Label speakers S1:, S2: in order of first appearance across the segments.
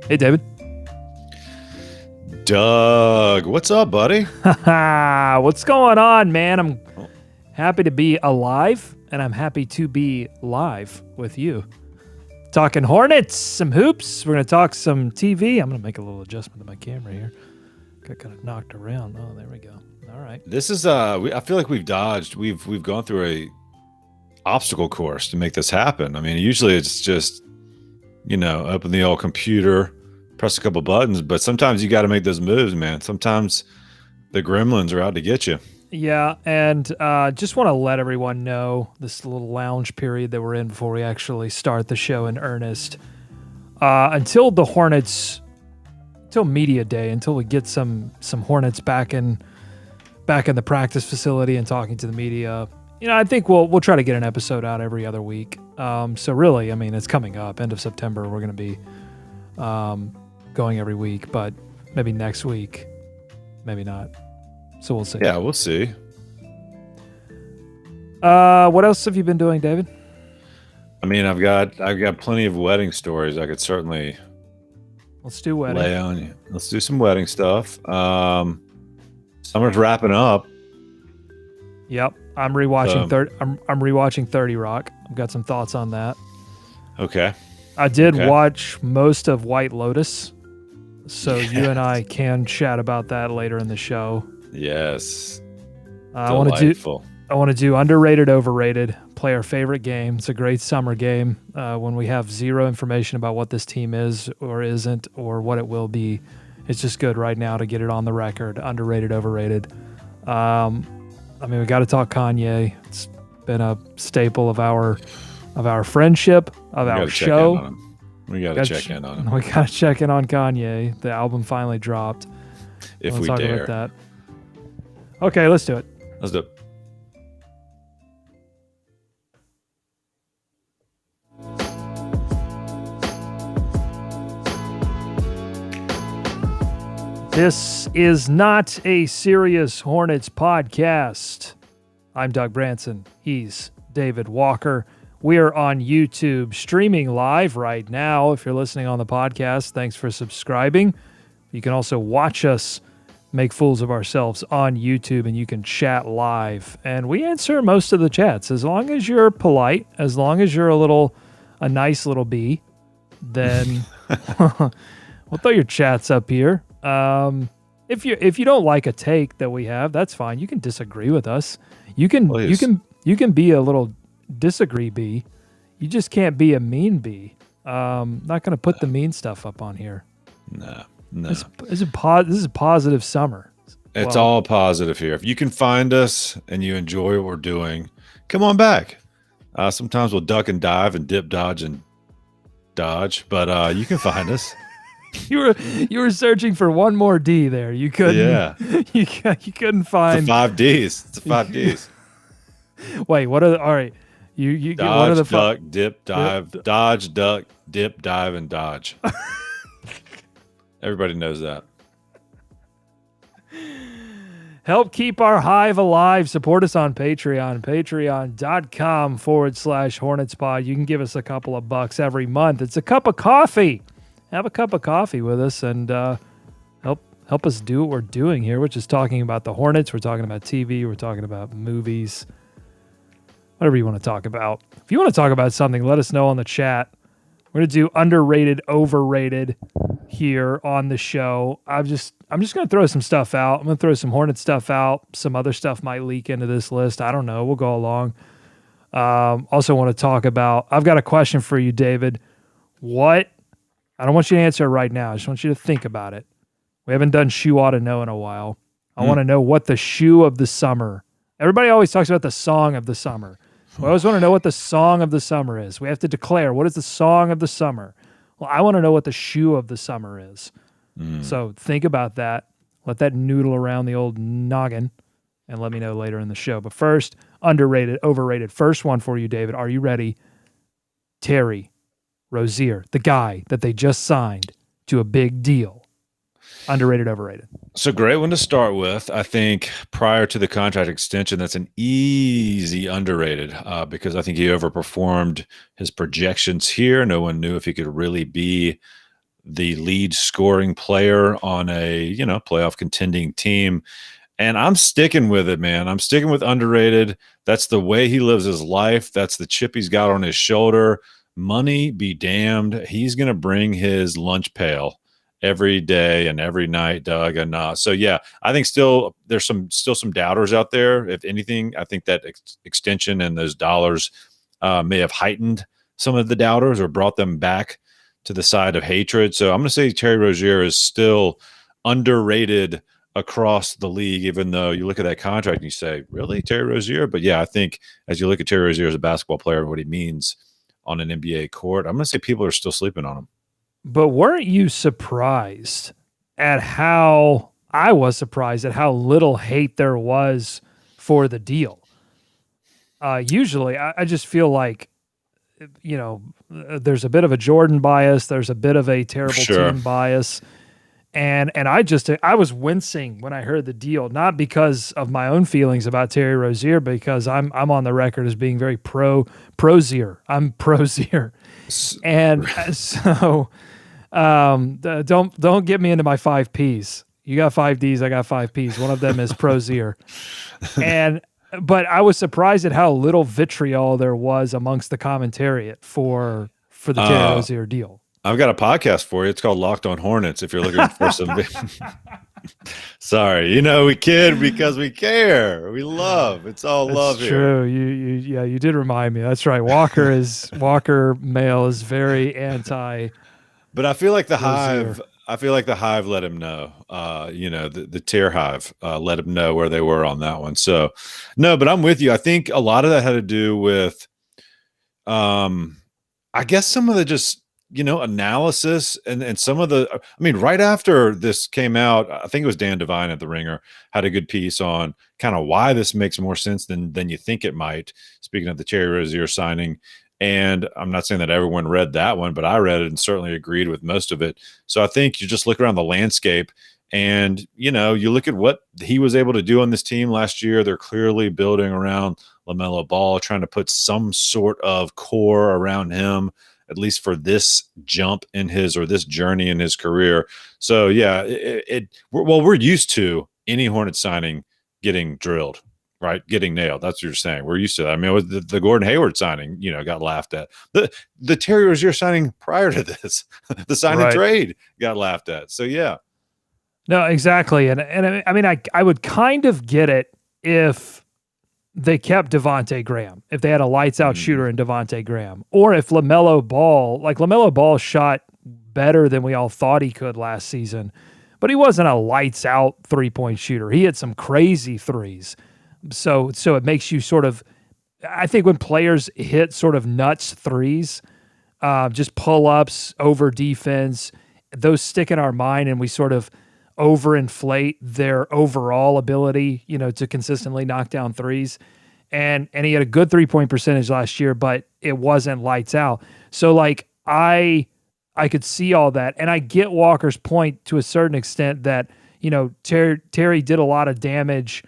S1: Hey, David.
S2: Doug, what's up, buddy?
S1: What's going on, man? I'm
S2: Oh,
S1: happy to be alive, and I'm happy to be live with you. Talking Hornets, some hoops. We're going to talk some TV. I'm going to make a little adjustment to my camera here. Got kind of knocked around. Oh, there we go. All right.
S2: This is I feel like we've dodged. We've gone through a obstacle course to make this happen. I mean, usually it's just, open the old computer, press a couple buttons, but sometimes you got to make those moves, man. Sometimes the gremlins are out to get you.
S1: Yeah, and just want to let everyone know this little lounge period that we're in before we actually start the show in earnest. Until the Hornets, until media day, until we get some Hornets back in the practice facility and talking to the media, I think we'll try to get an episode out every other week. So really, I mean, it's coming up, end of September. We're going to be going every week, but maybe next week, maybe not. So we'll see.
S2: Yeah, we'll see.
S1: What else have you been doing, David?
S2: I mean, I've got plenty of wedding stories I could certainly
S1: Let's do wedding.
S2: lay on you. Let's do some wedding stuff. Summer's wrapping up.
S1: Yep, I'm rewatching I'm rewatching 30 Rock. I've got some thoughts on that.
S2: Okay.
S1: I did
S2: Okay.
S1: watch most of White Lotus, so you and I can chat about that later in the show.
S2: Yes.
S1: I want to do
S2: Delightful.
S1: underrated, overrated. Play our favorite game. It's a great summer game when we have zero information about what this team is or isn't or what it will be. It's just good right now to get it on the record. Underrated, overrated. I mean, we got to talk Kanye. It's been a staple of our friendship, of
S2: We
S1: our
S2: gotta check in on
S1: show.
S2: him. We got to check in on him
S1: We got to check in on Kanye. The album finally dropped.
S2: if
S1: We'll
S2: we
S1: talk
S2: dare.
S1: about that. Okay, let's do it.
S2: Let's do it.
S1: This is not a serious Hornets podcast. I'm Doug Branson. He's David Walker. We're on YouTube streaming live right now. If you're listening on the podcast, thanks for subscribing. You can also watch us make fools of ourselves on YouTube, and you can chat live. And we answer most of the chats. As long as you're polite, as long as you're a nice little bee, then we'll throw your chats up here. If you don't like a take that we have, that's fine. You can disagree with us. You can
S2: Please.
S1: you can be a little disagree bee. You just can't be a mean bee. Not going to put the mean stuff up on here.
S2: No.
S1: This is a positive summer.
S2: It's
S1: Well,
S2: all positive here. If you can find us and you enjoy what we're doing, come on back. Sometimes we'll duck and dive and dip, dodge and dodge, but you can find us.
S1: you were searching for one more D there. You couldn't.
S2: Yeah.
S1: You couldn't
S2: It's
S1: find.
S2: the 5Ds. It's the 5Ds.
S1: Wait, what are the? All right. You get one of
S2: Dodge,
S1: the.
S2: duck, dip, dive, dodge, duck, dip, dive, and dodge. Everybody knows that.
S1: Help keep our hive alive. Support us on Patreon, patreon.com/HornetsPod. You can give us a couple of bucks every month. It's a cup of coffee. Have a cup of coffee with us and help us do what we're doing here, which is talking about the Hornets. We're talking about TV. We're talking about movies. Whatever you want to talk about. If you want to talk about something, let us know on the chat. We're going to do underrated, overrated here on the show. I'm just going to throw some stuff out. I'm going to throw some Hornet stuff out. Some other stuff might leak into this list. I don't know. We'll go along. Also want to talk about, I've got a question for you, David. I don't want you to answer it right now. I just want you to think about it. We haven't done shoe ought to know in a while. I want to know what the shoe of the summer. Everybody always talks about the song of the summer. I always want to know what the song of the summer is. We have to declare what is the song of the summer. Well, I want to know what the shoe of the summer is. So think about that. Let that noodle around the old noggin and let me know later in the show. But first, underrated, overrated. First one for you, David. Are you ready? Terry Rozier, the guy that they just signed to a big deal. Underrated, overrated.
S2: So great one to start with. I think prior to the contract extension, that's an easy underrated because I think he overperformed his projections here. No one knew if he could really be the lead scoring player on a, playoff contending team. And I'm sticking with it, man. I'm sticking with underrated. That's the way he lives his life. That's the chip he's got on his shoulder. Money be damned. He's going to bring his lunch pail every day and every night, Doug. And so, yeah, I think there's some doubters out there. If anything, I think that extension and those dollars may have heightened some of the doubters or brought them back to the side of hatred. So I'm going to say Terry Rozier is still underrated across the league, even though you look at that contract and you say, really, Terry Rozier? But yeah, I think as you look at Terry Rozier as a basketball player and what he means on an NBA court, I'm going to say people are still sleeping on him.
S1: But weren't you surprised at how I was surprised at how little hate there was for the deal? Usually, I just feel like, there's a bit of a Jordan bias. There's a bit of a terrible team bias. And I was wincing when I heard the deal, not because of my own feelings about Terry Rozier, because I'm on the record as being very pro-Zier. I'm pro-Zier. And so don't get me into my 5 Ps. You got 5 Ds, I got 5 Ps. One of them is pro-Zier. But I was surprised at how little vitriol there was amongst the commentariat for the Terry Rozier deal.
S2: I've got a podcast for you. It's called Locked on Hornets. If you're looking for some, sorry, we kid because we care. We love. It's all love here.
S1: True. You did remind me. That's right. Walker Mail is very anti.
S2: But I feel like the Hive. I feel like the Hive let him know. The Tear Hive let him know where they were on that one. So, no, but I'm with you. I think a lot of that had to do with, I guess some of the just. Analysis and some of right after this came out, I think it was Dan Devine at The Ringer had a good piece on kind of why this makes more sense than you think it might. Speaking of the Terry Rozier signing, and I'm not saying that everyone read that one, but I read it and certainly agreed with most of it. So I think you just look around the landscape and, you look at what he was able to do on this team last year. They're clearly building around LaMelo Ball, trying to put some sort of core around him, at least for this jump in this journey in his career. So yeah, we're used to any Hornet signing getting drilled, right? Getting nailed. That's what you're saying. We're used to that. I mean, with the Gordon Hayward signing, got laughed at. The Terry Rozier signing prior to this, the sign and trade got laughed at. So yeah.
S1: No, exactly. And I mean, I would kind of get it if they kept Devontae Graham, if they had a lights-out shooter in Devontae Graham, or if LaMelo Ball shot better than we all thought he could last season, but he wasn't a lights-out three-point shooter. He hit some crazy threes. So it makes you sort of, I think when players hit sort of nuts threes, just pull-ups over defense, those stick in our mind and we sort of overinflate their overall ability, to consistently knock down threes. And he had a good 3-point percentage last year, but it wasn't lights out. So like I could see all that. And I get Walker's point to a certain extent that, Terry did a lot of damage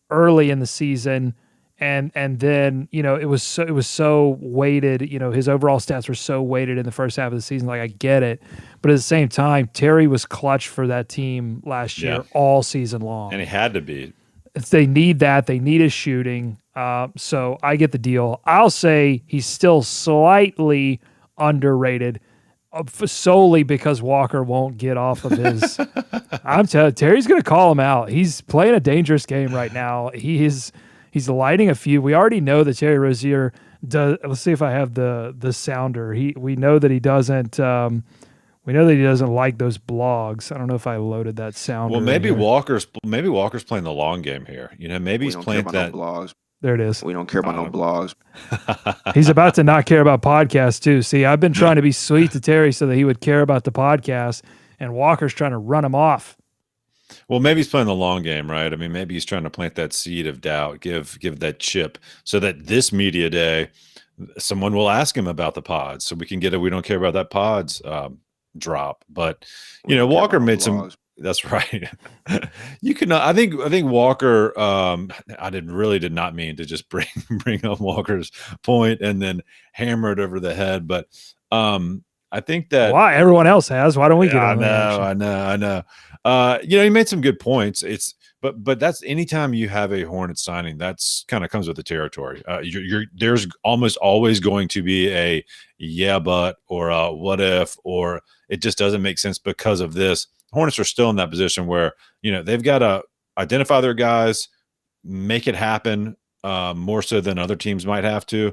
S1: early in the season. And then, it was so weighted, his overall stats were so weighted in the first half of the season. Like I get it. But at the same time, Terry was clutch for that team last year all season long.
S2: And he had to be.
S1: They need that. They need his shooting. So I get the deal. I'll say he's still slightly underrated solely because Walker won't get off of his. I'm telling you, Terry's going to call him out. He's playing a dangerous game right now. He's lighting a few. We already know that Terry Rozier does. Let's see if I have the sounder. We know that he doesn't. We know that he doesn't like those blogs. I don't know if I loaded that sounder.
S2: Well, maybe Walker's playing the long game here. Maybe he's playing that.
S3: No blogs.
S1: There it is.
S3: We don't care about no blogs.
S1: He's about to not care about podcasts too. See, I've been trying to be sweet to Terry so that he would care about the podcast, and Walker's trying to run him off.
S2: Well, maybe he's playing the long game, right? I mean, maybe he's trying to plant that seed of doubt, give that chip, so that this media day, someone will ask him about the pods, so we can get we don't care about that pods drop. But Walker made some. That's right. You could not. I think Walker. I did not mean to just bring up Walker's point and then hammer it over the head, but I think that
S1: Why? Everyone else has. Why don't we get
S2: I
S1: on the
S2: know,
S1: action?
S2: I know, I know. You made some good points. But that's anytime you have a Hornet signing, that's kind of comes with the territory. There's almost always going to be a yeah, but or a what if, or it just doesn't make sense because of this. Hornets are still in that position where they've got to identify their guys, make it happen, more so than other teams might have to.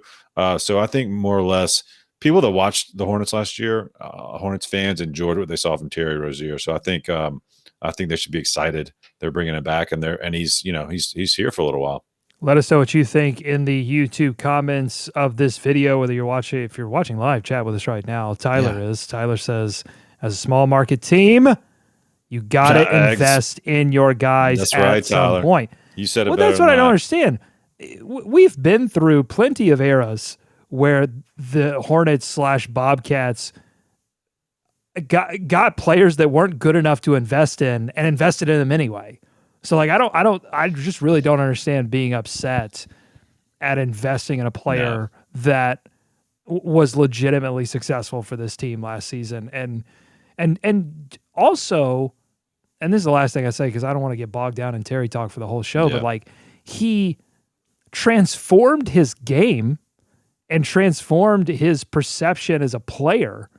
S2: So I think more or less people that watched the Hornets last year, Hornets fans enjoyed what they saw from Terry Rozier. So I think they should be excited. They're bringing him back, and he's here for a little while.
S1: Let us know what you think in the YouTube comments of this video, whether if you're watching live, chat with us right now. Tyler says, as a small market team, you got to invest in your guys at some point.
S2: You said it
S1: well,
S2: better
S1: that's what I don't understand. We've been through plenty of eras where the Hornets / Bobcats got players that weren't good enough to invest in and invested in them anyway. So like I just really don't understand being upset at investing in a player that was legitimately successful for this team last season. And also, and this is the last thing I say because I don't want to get bogged down in Terry talk for the whole show, but like he transformed his game and transformed his perception as a player.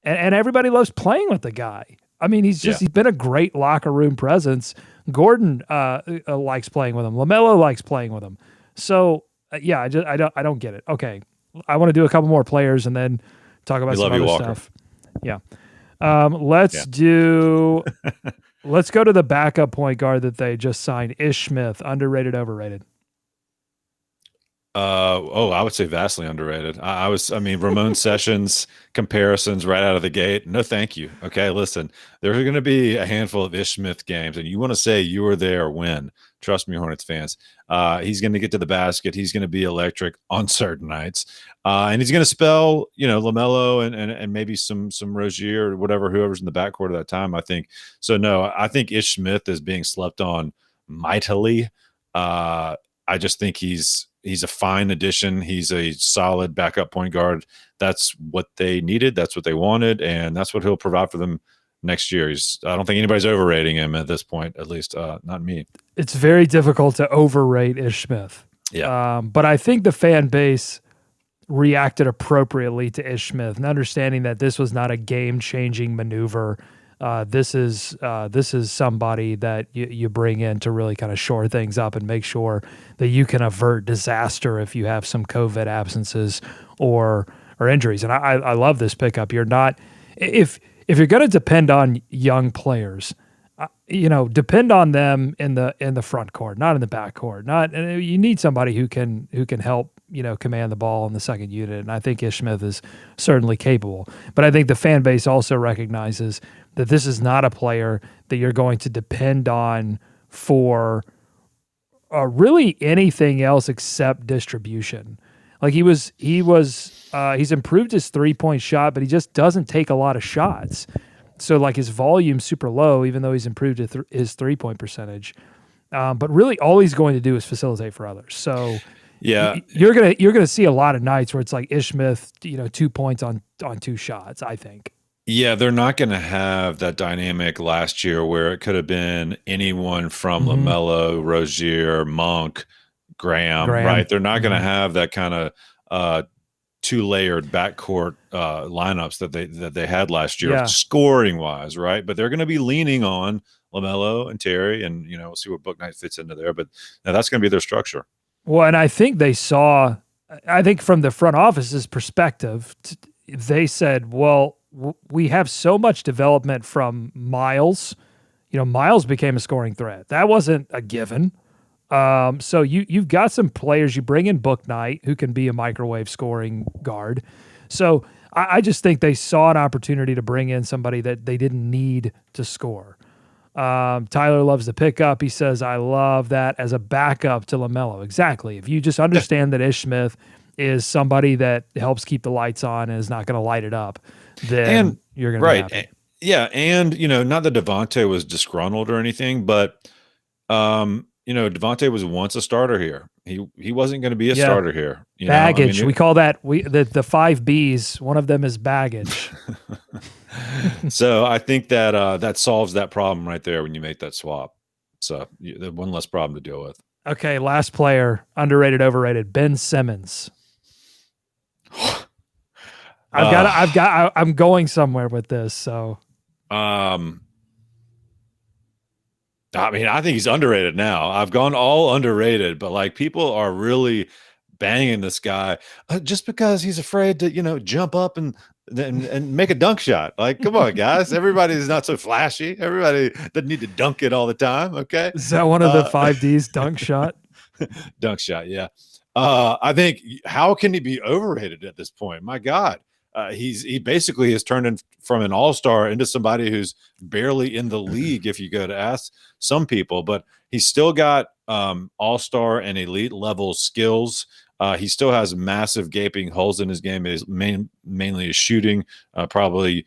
S1: And everybody loves playing with the guy. I mean, he's been a great locker room presence. Gordon likes playing with him. LaMelo likes playing with him. So I don't get it. Okay, I want to do a couple more players and then talk about some other stuff. Yeah, let's go to the backup point guard that they just signed, Ish Smith. Underrated, overrated?
S2: I would say vastly underrated. Ramon Sessions comparisons right out of the gate. No, thank you. Okay, listen, there's going to be a handful of Ish Smith games, and you want to say you were there when? Trust me, Hornets fans. He's going to get to the basket. He's going to be electric on certain nights, and he's going to spell, LaMelo and maybe some Rozier or whoever's in the backcourt at that time. I think so. No, I think Ish Smith is being slept on mightily. I just think he's a fine addition. He's a solid backup point guard. That's what they needed. That's what they wanted. And that's what he'll provide for them next year. I don't think anybody's overrating him at this point, at least not me.
S1: It's very difficult to overrate Ish Smith.
S2: Yeah.
S1: But I think the fan base reacted appropriately to Ish Smith and understanding that this was not a game-changing maneuver. This is somebody that you bring in to really kind of shore things up and make sure that you can avert disaster if you have some COVID absences or injuries. And I love this pickup. You're not if you're going to depend on young players, depend on them in the front court, not in the back court. You need somebody who can help command the ball in the second unit. And I think Ish Smith is certainly capable. But I think the fan base also recognizes that this is not a player that you're going to depend on for really anything else except distribution. Like he's improved his 3-point shot, but he just doesn't take a lot of shots. So like his volume's super low, even though he's improved his 3-point percentage. But really all he's going to do is facilitate for others. So you're gonna see a lot of nights where it's like Ish Smith, 2 points on 2 shots, I think.
S2: Yeah, they're not going to have that dynamic last year where it could have been anyone from LaMelo, Rozier, Monk, Graham, right? They're not going to have that kind of 2-layered backcourt lineups that they had last year, scoring wise, right? But they're going to be leaning on LaMelo and Terry, and we'll see what Bouknight fits into there. But now that's going to be their structure.
S1: Well, and I think from the front office's perspective, they said, well, we have so much development from Miles. Miles became a scoring threat. That wasn't a given. So you've got some players. You bring in Bouknight, who can be a microwave scoring guard. So I just think they saw an opportunity to bring in somebody that they didn't need to score. Tyler loves the pickup. He says, I love that as a backup to LaMelo. Exactly. If you just understand that Ish Smith is somebody that helps keep the lights on and is not going to light it up, then you're going to be happy.
S2: Yeah, and not that Devontae was disgruntled or anything, but Devontae was once a starter here. He wasn't going to be a
S1: Yeah.
S2: starter here.
S1: Baggage. We call that the 5 Bs. One of them is baggage.
S2: So I think that that solves that problem right there when you make that swap. So one less problem to deal with.
S1: Okay, last player, underrated, overrated, Ben Simmons. I'm going somewhere with this. So,
S2: I think he's underrated now. I've gone all underrated, but like people are really banging this guy just because he's afraid to, jump up and make a dunk shot. Like, come on, guys. Everybody's not so flashy. Everybody doesn't need to dunk it all the time. Okay.
S1: Is that one of the 5Ds, dunk shot?
S2: Dunk shot. Yeah. I think how can he be overrated at this point? My God. He basically has turned from an all-star into somebody who's barely in the league, if you go to ask some people, but he's still got all-star and elite level skills. He still has massive gaping holes in his game. Is mainly his shooting, probably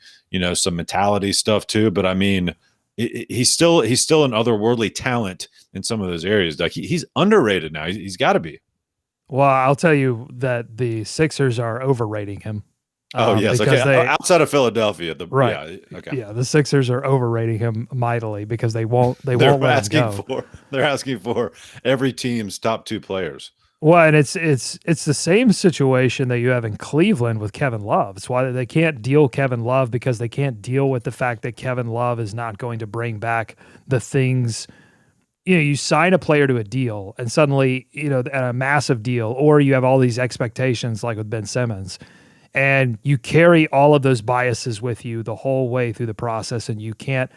S2: some mentality stuff too. But I mean, he's still an otherworldly talent in some of those areas. Like he's underrated now. He's got to be.
S1: Well, I'll tell you that the Sixers are overrating him.
S2: Oh yes, okay. Outside of Philadelphia,
S1: right? Yeah, okay. Yeah, the Sixers are overrating him mightily because they won't let him go.
S2: They're asking for every team's top 2 players.
S1: Well, and it's the same situation that you have in Cleveland with Kevin Love. It's why they can't deal Kevin Love because they can't deal with the fact that Kevin Love is not going to bring back the things. You sign a player to a deal and suddenly, at a massive deal, or you have all these expectations like with Ben Simmons. And you carry all of those biases with you the whole way through the process, and you can't.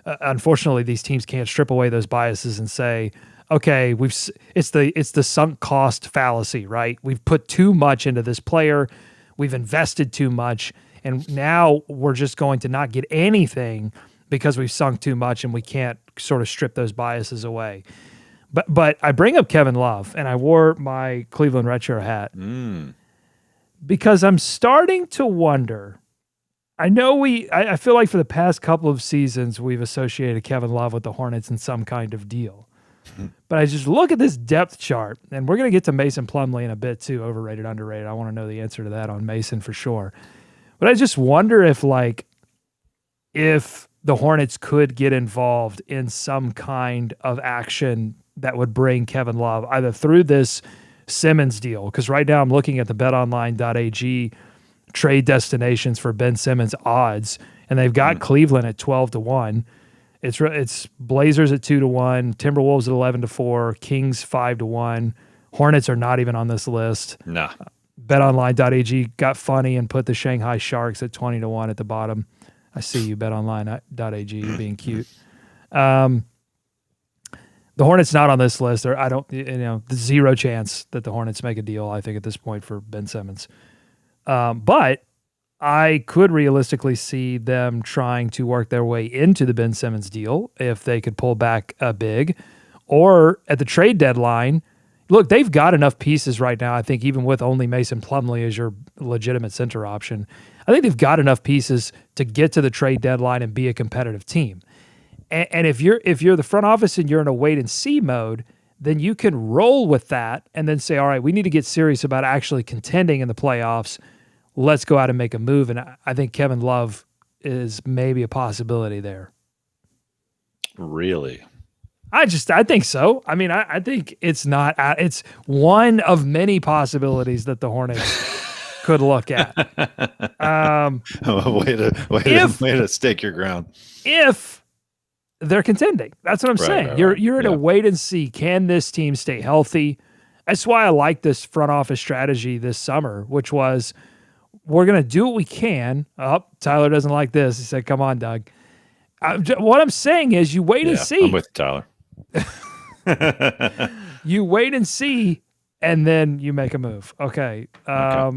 S1: Unfortunately, these teams can't strip away those biases and say, "Okay, it's the sunk cost fallacy, right? We've put too much into this player, we've invested too much, and now we're just going to not get anything because we've sunk too much, and we can't sort of strip those biases away." But I bring up Kevin Love, and I wore my Cleveland retro hat. Because I'm starting to wonder. I know I feel like for the past couple of seasons, we've associated Kevin Love with the Hornets in some kind of deal. But I just look at this depth chart, and we're going to get to Mason Plumlee in a bit too, overrated, underrated. I want to know the answer to that on Mason for sure. But I just wonder if the Hornets could get involved in some kind of action that would bring Kevin Love either through this Simmons deal, because right now I'm looking at the betonline.ag trade destinations for Ben Simmons odds, and they've got Cleveland at 12-1. It's Blazers at 2-1, Timberwolves at 11-4, Kings 5-1. Hornets are not even on this list.
S2: Nah.
S1: Betonline.ag got funny and put the Shanghai Sharks at 20-1 at the bottom. I see you, betonline.ag, being cute. The Hornets not on this list. There's zero chance that the Hornets make a deal, I think, at this point for Ben Simmons. But I could realistically see them trying to work their way into the Ben Simmons deal if they could pull back a big. Or at the trade deadline, look, they've got enough pieces right now, I think, even with only Mason Plumlee as your legitimate center option. I think they've got enough pieces to get to the trade deadline and be a competitive team. And if you're the front office and you're in a wait and see mode, then you can roll with that and then say, all right, we need to get serious about actually contending in the playoffs. Let's go out and make a move. And I think Kevin Love is maybe a possibility there.
S2: Really?
S1: I think so. I mean, I think it's one of many possibilities that the Hornets could look at.
S2: Way to stake your ground.
S1: If they're contending. That's what I'm saying.
S2: Right.
S1: You're in a wait and see. Can this team stay healthy? That's why I like this front office strategy this summer, which was we're going to do what we can. Oh, Tyler doesn't like this. He said, come on, Doug. What I'm saying is you wait and see.
S2: I'm with Tyler.
S1: You wait and see, and then you make a move. Okay. I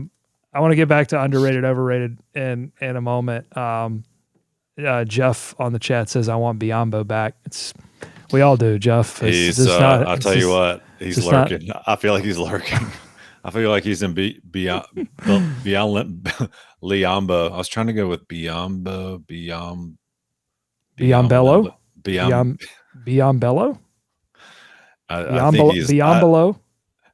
S1: want to get back to underrated, overrated in a moment. Jeff on the chat says, I want Biyombo back. We all do, Jeff.
S2: I'll tell you what, he's lurking. I feel like he's lurking. I feel like he's in beyond Liambo. I was trying to go with Biyombo.
S1: Biyombo?
S2: I think he's
S1: Beyond below.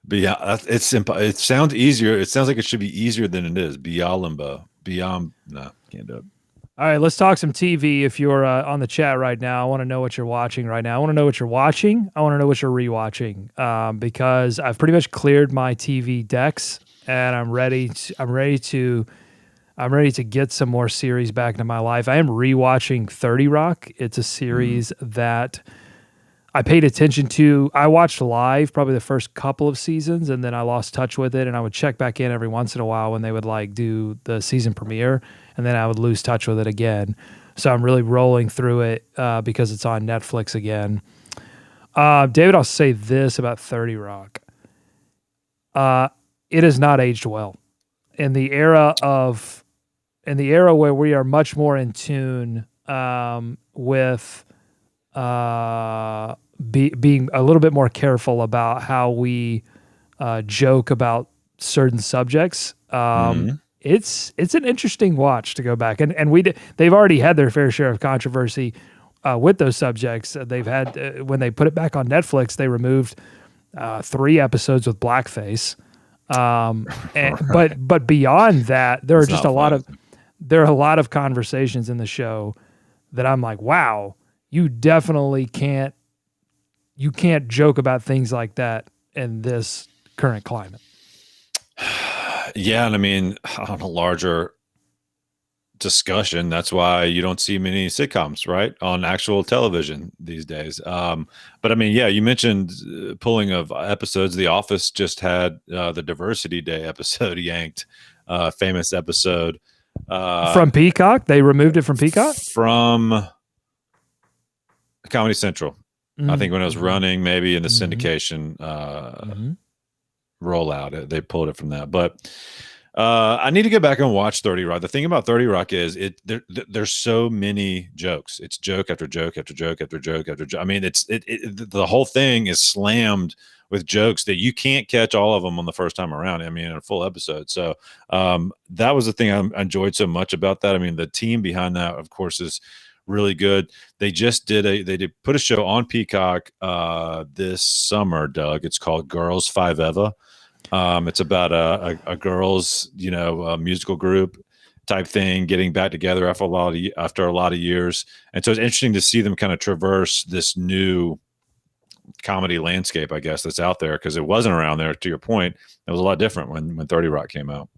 S2: beyond. It sounds easier. It sounds like it should be easier than it is. Beyond. No, can't do it.
S1: All right, let's talk some TV. If you're on the chat right now, I want to know what you're watching right now. I want to know what you're watching. I want to know what you're rewatching, because I've pretty much cleared my TV decks, and I'm ready to get some more series back into my life. I am rewatching 30 Rock. It's a series that I paid attention to. I watched live probably the first couple of seasons, and then I lost touch with it, and I would check back in every once in a while when they would like do the season premiere, and then I would lose touch with it again. So I'm really rolling through it because it's on Netflix again. David, I'll say this about 30 Rock. It has not aged well. In the era where we are much more in tune with being a little bit more careful about how we joke about certain subjects. It's an interesting watch to go back, and they've already had their fair share of controversy with those subjects. They've had when they put it back on Netflix, they removed 3 episodes with blackface. But beyond that, there are just a lot of conversations in the show that I'm like, wow, you definitely can't joke about things like that in this current climate.
S2: Yeah, and I mean, on a larger discussion, that's why you don't see many sitcoms, right, on actual television these days. But I mean, yeah, you mentioned pulling of episodes. The Office just had the Diversity Day episode yanked, famous episode
S1: From Peacock. They removed it from Peacock?
S2: From Comedy Central. I think when it was running, maybe in the syndication rollout, they pulled it from that. But I need to get back and watch 30 Rock. The thing about 30 Rock is there's so many jokes. It's joke after joke after joke after joke after joke. I mean, the whole thing is slammed with jokes that you can't catch all of them on the first time around. I mean, in a full episode. So that was the thing I enjoyed so much about that. I mean, the team behind that, of course, is really good. They just did put a show on Peacock this summer, Doug. It's called Girls Five Eva. It's about a girls, musical group type thing getting back together after a lot of years. And so it's interesting to see them kind of traverse this new comedy landscape, I guess, that's out there, because it wasn't around there. To your point, it was a lot different when 30 Rock came out.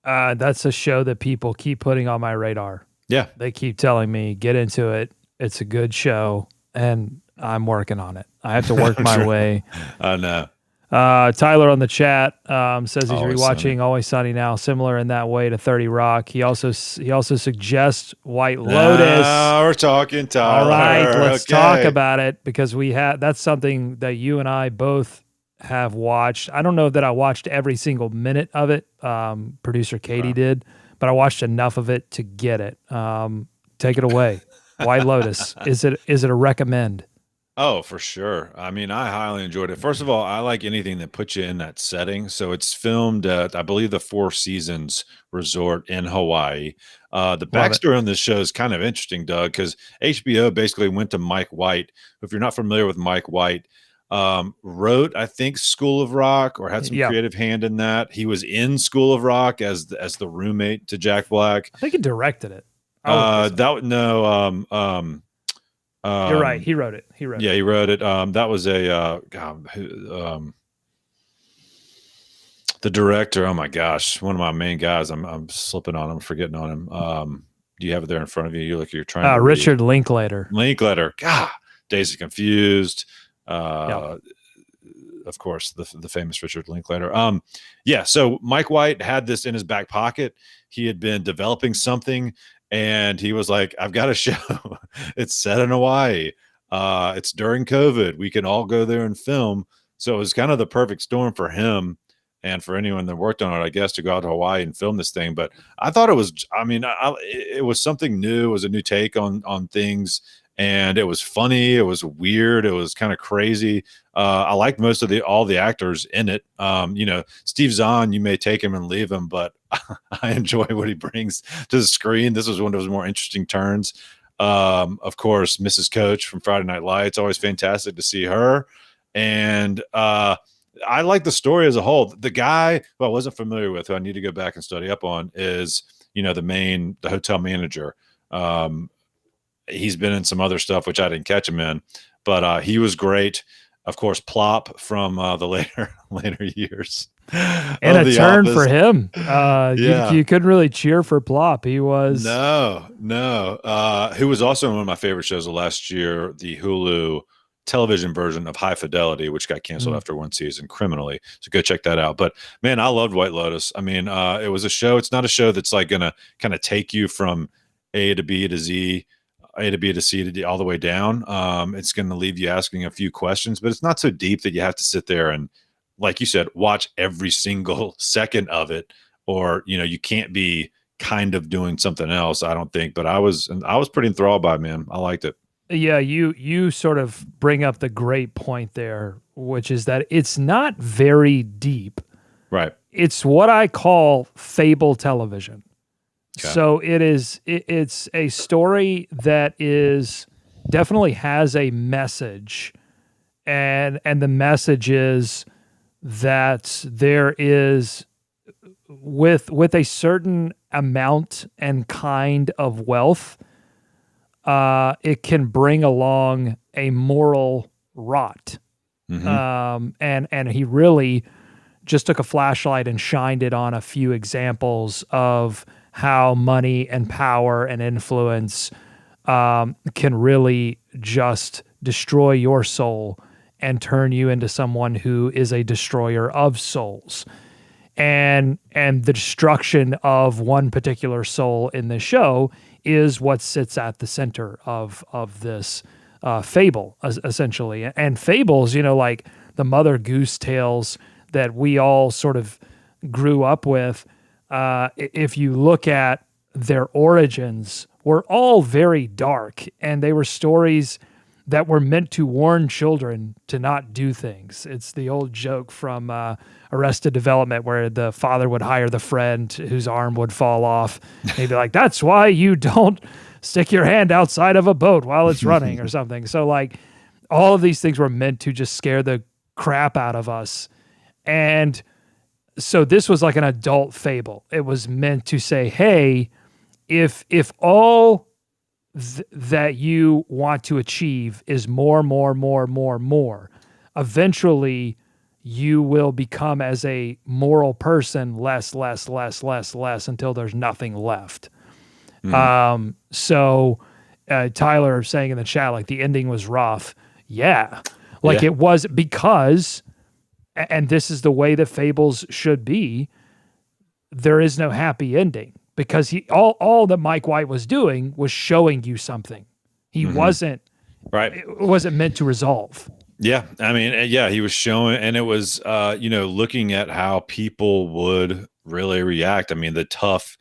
S1: That's a show that people keep putting on my radar.
S2: Yeah.
S1: They keep telling me, get into it. It's a good show. And I'm working on it. I have to work my way.
S2: I know.
S1: Tyler on the chat says he's
S2: Always
S1: rewatching
S2: Sunny.
S1: Always Sunny now, similar in that way to 30 Rock. He also suggests White Lotus.
S2: We're talking, Tyler.
S1: All right, let's
S2: Okay.
S1: talk about it, because that's something that you and I both have watched. I don't know that I watched every single minute of it. Producer Katie did, but I watched enough of it to get it. Take it away. White Lotus. Is it a recommend?
S2: Oh, for sure. I mean, I highly enjoyed it. First of all, I like anything that puts you in that setting. So it's filmed at, I believe, the Four Seasons Resort in Hawaii. The backstory on this show is kind of interesting, Doug, because HBO basically went to Mike White. If you're not familiar with Mike White, wrote, I think, School of Rock, or had some creative hand in that. He was in School of Rock as the roommate to Jack Black.
S1: I think he directed it. You're right. He wrote it.
S2: He wrote it. That was the director. Oh my gosh, one of my main guys. I'm slipping on him, forgetting on him. Do you have it there in front of you? You're trying to
S1: Richard Linklater.
S2: God, Days of Confused. Of course, the famous Richard Linklater. So Mike White had this in his back pocket. He had been developing something, and he was like, I've got a show. It's set in Hawaii. It's during COVID. We can all go there and film. So it was kind of the perfect storm for him and for anyone that worked on it, I guess, to go out to Hawaii and film this thing. But I thought it was, it was something new. It was a new take on things. And it was funny. It was weird. It was kind of crazy. I liked most of all the actors in it. Steve Zahn, you may take him and leave him, but I enjoy what he brings to the screen. This was one of his more interesting turns. Of course, Mrs. Coach from Friday Night Lights, always fantastic to see her. And I like the story as a whole. The guy who I wasn't familiar with, who I need to go back and study up on, is the hotel manager. Um, he's been in some other stuff which I didn't catch him in, but he was great. Of course, Plop from the later years
S1: And
S2: of
S1: a
S2: The
S1: turn for
S2: Office.
S1: him.
S2: Yeah.
S1: You couldn't really cheer for Plop. He was.
S2: No, no. Who was also one of my favorite shows of last year, the Hulu television version of High Fidelity, which got canceled
S1: Mm.
S2: after one season criminally. So go check that out. But man, I loved White Lotus. I mean, it was a show. It's not a show that's like gonna kind of take you from A to B to Z, A to B to C to D, all the way down. It's going to leave you asking a few questions, but it's not so deep that you have to sit there and, like you said, watch every single second of it, or you can't be kind of doing something else. I don't think, but I was pretty enthralled by it, man. I liked it.
S1: Yeah, you sort of bring up the great point there, which is that it's not very deep.
S2: Right.
S1: It's what I call fable television.
S2: Okay.
S1: So it's a story that is definitely has a message, and the message is that there is with a certain amount and kind of wealth, it can bring along a moral rot. And he really just took a flashlight and shined it on a few examples of how money and power and influence can really just destroy your soul and turn you into someone who is a destroyer of souls. And the destruction of one particular soul in the show is what sits at the center of this fable, essentially. And fables, like the Mother Goose tales that we all sort of grew up with, if you look at their origins, were all very dark, and they were stories that were meant to warn children to not do things. It's the old joke from Arrested Development where the father would hire the friend whose arm would fall off. He'd be like, that's why you don't stick your hand outside of a boat while it's running or something. So like all of these things were meant to just scare the crap out of us. And so this was like an adult fable. It was meant to say, hey, if all that you want to achieve is more, eventually you will become as a moral person less until there's nothing left. So Tyler saying in the chat, like the ending was rough. Yeah. Like
S2: Yeah.
S1: it was because, and this is the way that fables should be, there is no happy ending. Because all that Mike White was doing was showing you something. He wasn't
S2: Right.
S1: it wasn't meant to resolve.
S2: Yeah, I mean, yeah, he was showing, and it was, looking at how people would really react. I mean, the tough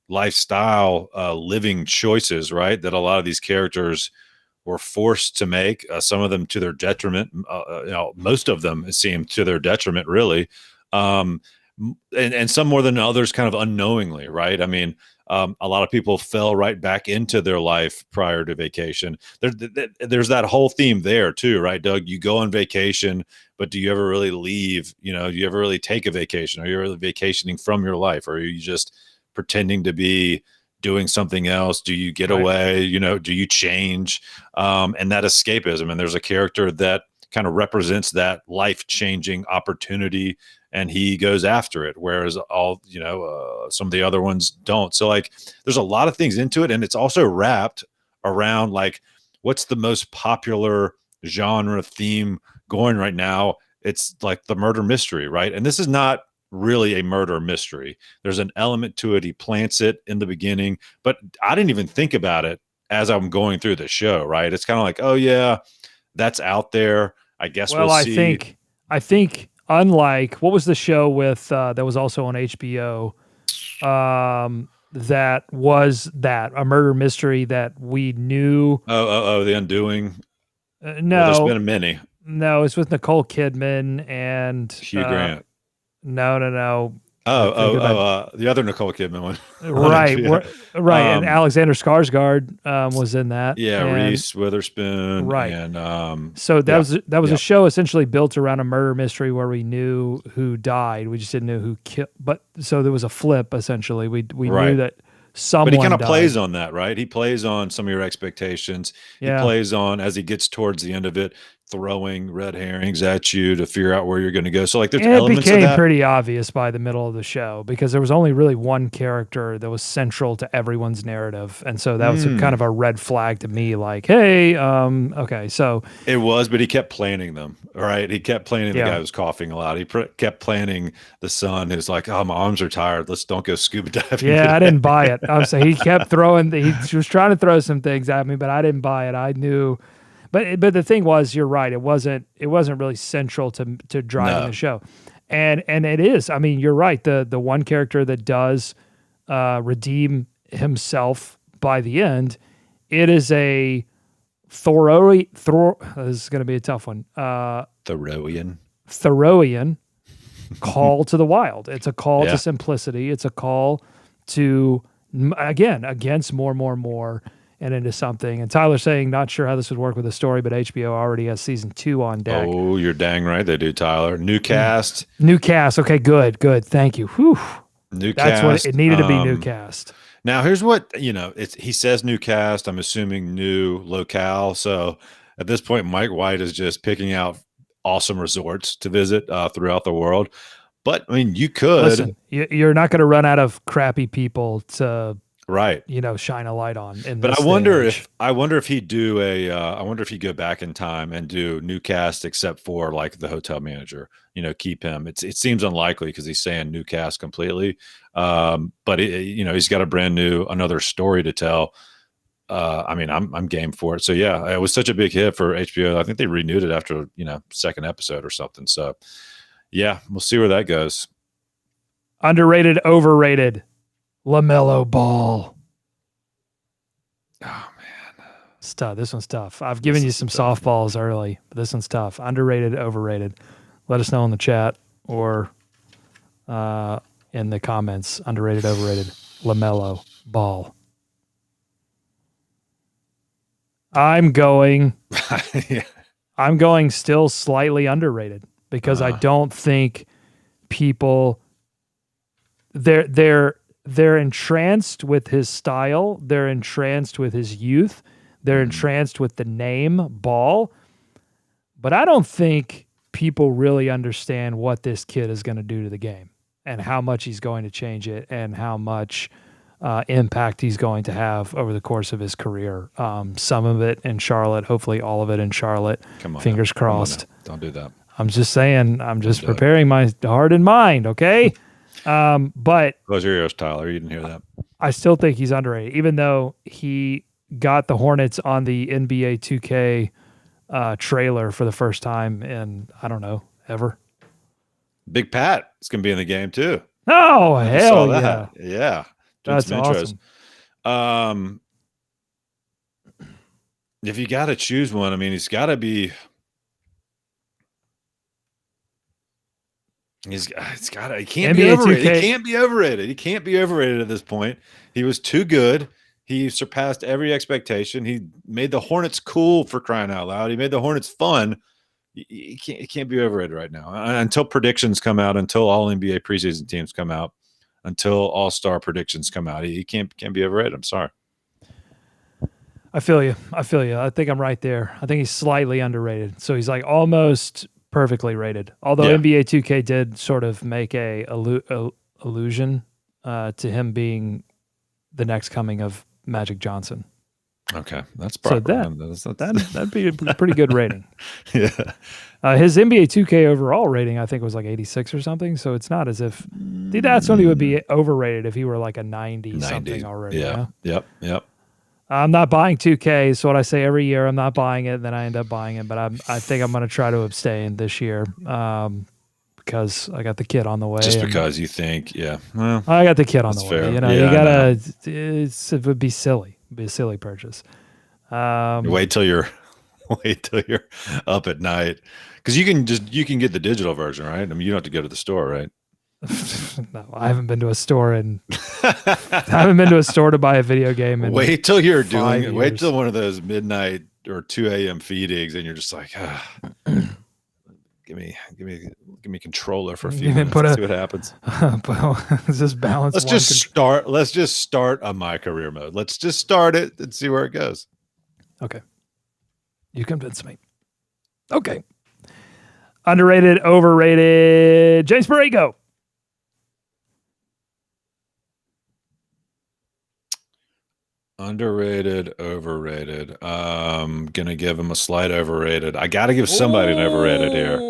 S2: lifestyle, living choices, right? That a lot of these characters were forced to make. Some of them to their detriment. Most of them seem to their detriment, really. And some more than others, kind of unknowingly, right? I mean, a lot of people fell right back into their life prior to vacation. There's that whole theme there too, right, Doug? You go on vacation, but do you ever really leave? Do you ever really take a vacation? Are you really vacationing from your life? Or are you just pretending to be doing something else? Do you get
S1: Right.
S2: away? Do you change? And that escapism. And there's a character that kind of represents that life-changing opportunity, and he goes after it, whereas all some of the other ones don't. So like there's a lot of things into it, and it's also wrapped around like what's the most popular genre theme going right now. It's like the murder mystery, right? And this is not really a murder mystery. There's an element to it. He plants it in the beginning, but I didn't even think about it as I'm going through the show, right? It's kind of like, oh yeah, that's out there. I guess
S1: Well,
S2: we'll see.
S1: I think unlike what was the show with that was also on HBO, that was that a murder mystery that we knew.
S2: The Undoing. Well, there's been
S1: No,
S2: a many.
S1: no, it's with Nicole Kidman and
S2: Hugh Grant.
S1: no.
S2: Oh,
S1: thinking about
S2: the other Nicole Kidman one on
S1: right,
S2: HBO.
S1: right, and Alexander Skarsgård was in that,
S2: Yeah,
S1: and
S2: Reese Witherspoon
S1: right.
S2: and
S1: So
S2: yeah,
S1: that was a
S2: yeah,
S1: show essentially built around a murder mystery where we knew who died. We just didn't know who killed. But so there was a flip essentially. We knew
S2: right.
S1: that
S2: But he kind
S1: someone
S2: of plays
S1: died.
S2: on that, right? He plays on some of your expectations. He
S1: Yeah.
S2: plays on, as he gets towards the end of it, throwing red herrings at you to figure out where you're going to go. So, like, there's
S1: It
S2: elements of
S1: became
S2: that.
S1: pretty obvious by the middle of the show because there was only really one character that was central to everyone's narrative. And so that was kind of a red flag to me, like, hey, okay, so
S2: It was, but he kept planning them, right? He kept planning the guy
S1: yeah.
S2: who was coughing a lot. He kept planning the son who's like, oh, my arms are tired. Let's don't go scuba diving
S1: Yeah, I
S2: today.
S1: didn't buy it. I'm saying he kept throwing. He was trying to throw some things at me, but I didn't buy it. I knew, but the thing was, you're right. It wasn't really central to driving
S2: No,
S1: the show, and it is. I mean, you're right. The one character that does redeem himself by the end, it is a this is going to be a tough one.
S2: Thoreauian.
S1: Thoreauian call to the wild. It's a call
S2: Yeah.
S1: to simplicity. It's a call to, again, against more, and into something. And Tyler's saying, not sure how this would work with the story, but HBO already has season 2 on deck.
S2: Oh, you're dang right they do, Tyler. New cast.
S1: New cast. Okay, good. Thank you. Whew.
S2: New
S1: That's
S2: cast.
S1: what it needed to be. New cast.
S2: Now, here's what, he says new cast. I'm assuming new locale. So at this point, Mike White is just picking out awesome resorts to visit throughout the world. But I mean, you could.
S1: Listen, you're not going to run out of crappy people to,
S2: right.
S1: shine a light on.
S2: But I wonder if he'd do I wonder if he'd go back in time and do new cast except for like the hotel manager, keep him. It seems unlikely because he's saying new cast completely. But he's got another story to tell. I mean, I'm game for it. So yeah, it was such a big hit for HBO. I think they renewed it after, second episode or something. So yeah, we'll see where that goes.
S1: Underrated, overrated. LaMelo Ball.
S2: Oh man,
S1: it's tough. This one's tough. I've given you some softballs early, but this one's tough. Underrated, overrated. Let us know in the chat or in the comments. Underrated, overrated. LaMelo Ball. I'm going.
S2: yeah.
S1: I'm going still slightly underrated because I don't think people. They're entranced with his style. They're entranced with his youth. They're entranced with the name Ball. But I don't think people really understand what this kid is going to do to the game and how much he's going to change it and how much impact he's going to have over the course of his career. Some of it in Charlotte, hopefully all of it in Charlotte.
S2: Come on,
S1: fingers crossed.
S2: Don't do that.
S1: I'm just saying, I'm just preparing my heart and mind, okay? But
S2: close your ears, Tyler. You didn't hear that.
S1: I still think he's underrated, even though he got the Hornets on the NBA 2K trailer for the first time in, I don't know, ever.
S2: Big Pat is going to be in the game too.
S1: Oh, hell yeah.
S2: Yeah.
S1: That's awesome.
S2: If you got to choose one, I mean, he's got to be. He can't be overrated. 2K. He can't be overrated. He can't be overrated at this point. He was too good. He surpassed every expectation. He made the Hornets cool, for crying out loud. He made the Hornets fun. He can't be overrated right now until predictions come out, until all NBA preseason teams come out, until all-star predictions come out. He can't be overrated. I'm sorry.
S1: I feel you. I think I'm right there. I think he's slightly underrated. So he's like almost perfectly rated. Although NBA 2K did sort of make a allusion to him being the next coming of Magic Johnson.
S2: Okay, that's probably
S1: that'd be a pretty good rating.
S2: Yeah,
S1: his NBA 2K overall rating I think was like 86 or something. So it's not as if that's when he would be overrated if he were like a 90 something already.
S2: Yeah. Yep.
S1: I'm not buying 2K. So what I say every year, I'm not buying it. Then I end up buying it, but I think I'm going to try to abstain this year because I got the kid on the way.
S2: Just because you think, well,
S1: I got the kid on the way. You gotta. It would be silly. It'd be a silly purchase.
S2: Wait till you're up at night because you can get the digital version, right? I mean, you don't have to go to the store, right?
S1: No, I haven't been to a store and I haven't been to a store to buy a video game. In
S2: Wait till you're
S1: 5
S2: doing. Wait
S1: years.
S2: till one of those midnight or 2 a.m. feedings, and you're just like, give me controller for a few
S1: Give me-
S2: minutes.
S1: put
S2: And
S1: a-
S2: see what happens.
S1: Well, just balance.
S2: Let's just start. Let's just start a my career mode. Let's just start it and see where it goes.
S1: Okay. You convinced me. Okay. Underrated, overrated. James Borrego.
S2: Underrated, overrated. Gonna give him a slight overrated. I got to give somebody an overrated here.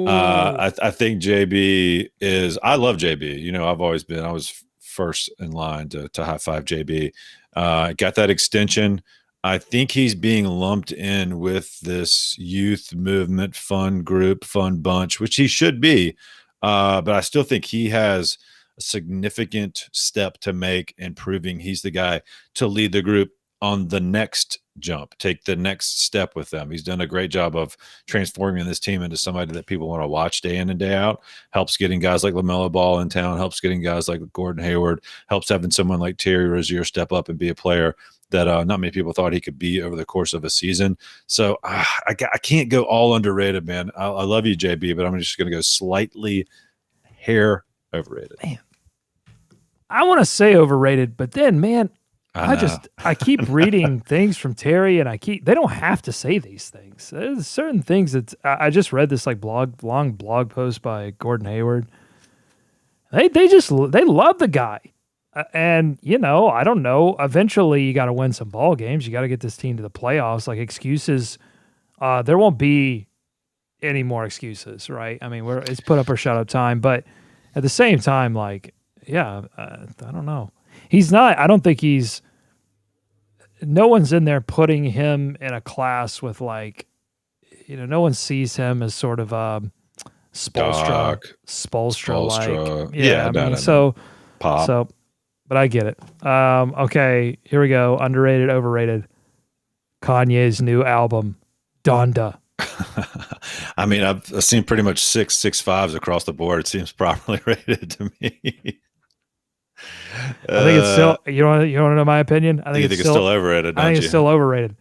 S2: I think JB is. I love JB. You know, I've always been. I was first in line to high five JB. Got that extension. I think he's being lumped in with this youth movement, fun group, fun bunch, which he should be. But I still think he has a significant step to make in proving he's the guy to lead the group on the next jump, take the next step with them. He's done a great job of transforming this team into somebody that people want to watch day in and day out. Helps getting guys like LaMelo Ball in town, helps getting guys like Gordon Hayward, helps having someone like Terry Rozier step up and be a player that not many people thought he could be over the course of a season. So I can't go all underrated, man. I love you, JB, but I'm just going to go slightly hair overrated.
S1: Man, I want to say overrated, but then, man, I keep reading things from Terry, and they don't have to say these things. There's certain things that I just read this like long blog post by Gordon Hayward. They love the guy, and you know, I don't know. Eventually, you got to win some ball games. You got to get this team to the playoffs. Like excuses, there won't be any more excuses, right? I mean, it's put up or shut up time, but at the same time, like, yeah, I don't know. He's not. I don't think he's. No one's in there putting him in a class with like, you know, no one sees him as sort of Spolstra like. Yeah, I mean, so
S2: Pop.
S1: So, but I get it. Okay, here we go. Underrated, overrated. Kanye's new album, Donda.
S2: I mean, I've seen pretty much 6.65s across the board. It seems properly rated to me.
S1: I think it's still. You want to know my opinion? I think
S2: it's still overrated.
S1: I think it's still overrated.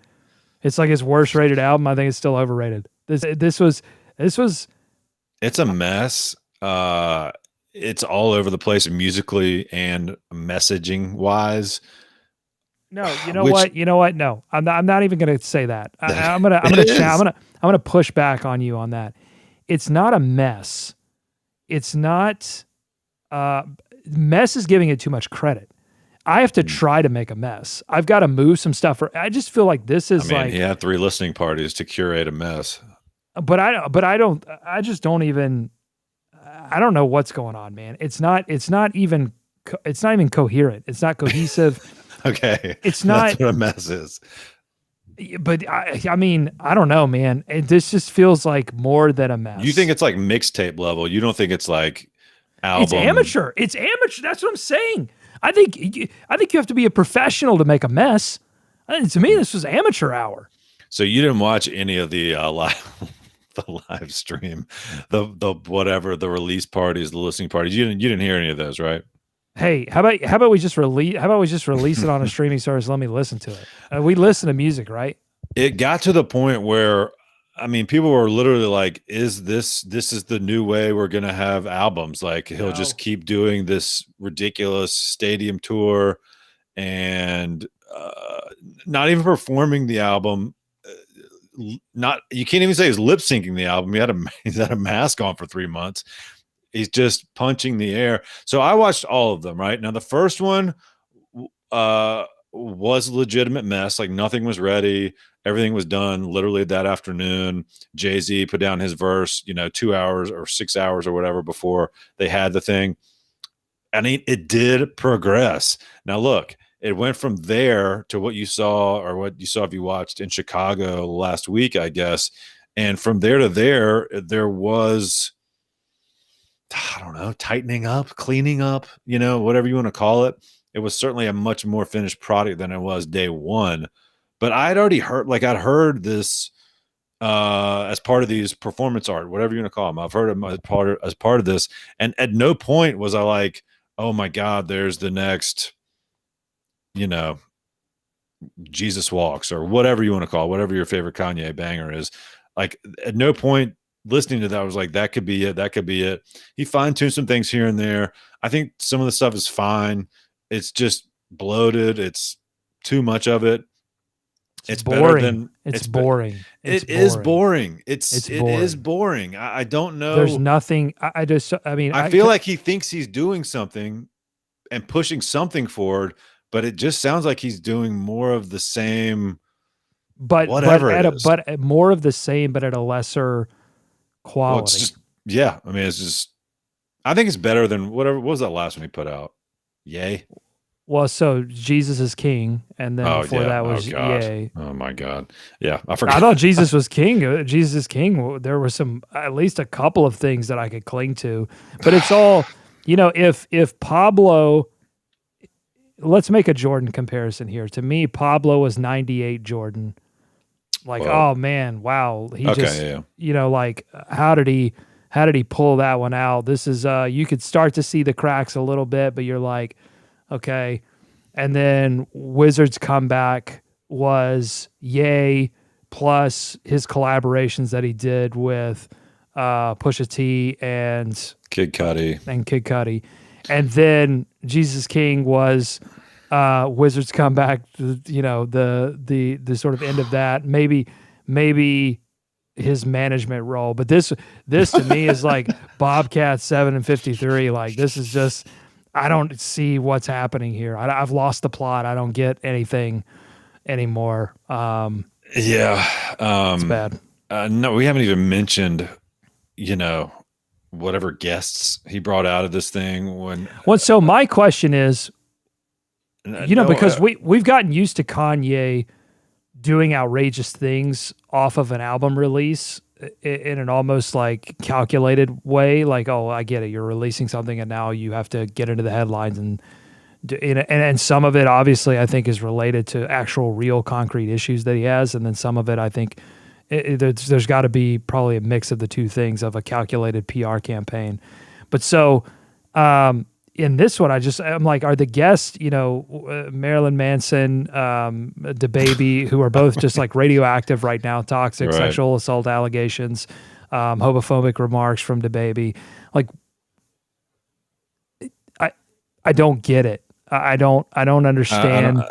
S1: It's like his worst rated album. I think it's still overrated. This was.
S2: It's a mess. It's all over the place musically and messaging wise.
S1: No, you know what? You know what? No, I'm not even going to say that. I'm gonna push back on you on that. It's not a mess. It's not. Mess is giving it too much credit. I have to try to make a mess. I've got to move some stuff. I just feel like this is like
S2: he had 3 listening parties to curate a mess.
S1: But I don't. I just don't even. I don't know what's going on, man. It's not even coherent. It's not cohesive.
S2: Okay.
S1: It's not.
S2: That's what a mess is.
S1: But I mean, I don't know, man. This just feels like more than a mess.
S2: You think it's like mixtape level. You don't think it's like album.
S1: It's amateur. It's amateur. That's what I'm saying. I think you have to be a professional to make a mess. To me, this was amateur hour.
S2: So you didn't watch any of the live stream, the whatever, the release parties, the listening parties. You didn't hear any of those, right?
S1: Hey, how about we just release it on a streaming service? Let me listen to it. We listen to music, right?
S2: It got to the point where, I mean, people were literally like, "Is this is the new way we're gonna have albums? Like he'll just keep doing this ridiculous stadium tour, and not even performing the album." You can't even say he's lip syncing the album. He's had a mask on for 3 months. He's just punching the air. So I watched all of them. Right now, the first one was a legitimate mess. Like nothing was ready. Everything was done literally that afternoon. Jay-Z put down his verse, 2 hours or 6 hours or whatever before they had the thing. And it did progress. Now look, it went from there to what you saw if you watched in Chicago last week, I guess. And from there to there was, I don't know, tightening up, cleaning up, whatever you want to call it. It was certainly a much more finished product than it was day one. But I'd already heard, I'd heard this as part of these performance art, whatever you want to call them. I've heard them as part of this, and at no point was I like, oh my God, there's the next, you know, Jesus Walks or whatever you want to call it, whatever your favorite Kanye banger is. Like at no point listening to that I was like, that could be it. That could be it. He fine-tuned some things here and there. I think some of the stuff is fine. It's just bloated. It's too much of it. It's
S1: boring.
S2: better than
S1: it's boring.
S2: It is boring. It
S1: boring.
S2: is boring. I don't know.
S1: There's nothing. I mean,
S2: I feel like he thinks he's doing something and pushing something forward, but it just sounds like he's doing more of the same.
S1: But
S2: whatever
S1: but more of the same, but at a lesser quality.
S2: Well, it's just, yeah. I mean, it's just. I think it's better than whatever. What was that last one he put out? Yay.
S1: Well, so Jesus is King, and then before that was Yay.
S2: Oh my God. Yeah, I forgot.
S1: I thought Jesus was King. Jesus is King. There were at least a couple of things that I could cling to, but it's all, if Pablo, let's make a Jordan comparison here. To me, Pablo was 98 Jordan. Like, whoa. Oh man, wow. He like, how did he pull that one out? This is, you could start to see the cracks a little bit, but you're like, okay. And then Wizards comeback was Yay plus his collaborations that he did with Pusha T and
S2: Kid Cudi.
S1: And then Jesus King was Wizards comeback, the sort of end of that. Maybe his management role. But this to me is like Bobcat 7 and 53. Like, this is just, I don't see what's happening here. I've lost the plot. I don't get anything anymore. It's bad.
S2: No, we haven't even mentioned, whatever guests he brought out of this thing.
S1: So my question is, because we've gotten used to Kanye doing outrageous things off of an album release in an almost like calculated way. Like, oh, I get it. You're releasing something and now you have to get into the headlines and some of it obviously I think is related to actual real concrete issues that he has. And then some of it, I think there's got to be probably a mix of the two things of a calculated PR campaign. But so, in this one, I'm like, are the guests, Marilyn Manson, DaBaby, who are both just like radioactive right now, toxic sexual assault allegations, homophobic remarks from DaBaby. Like, I don't get it. I don't understand.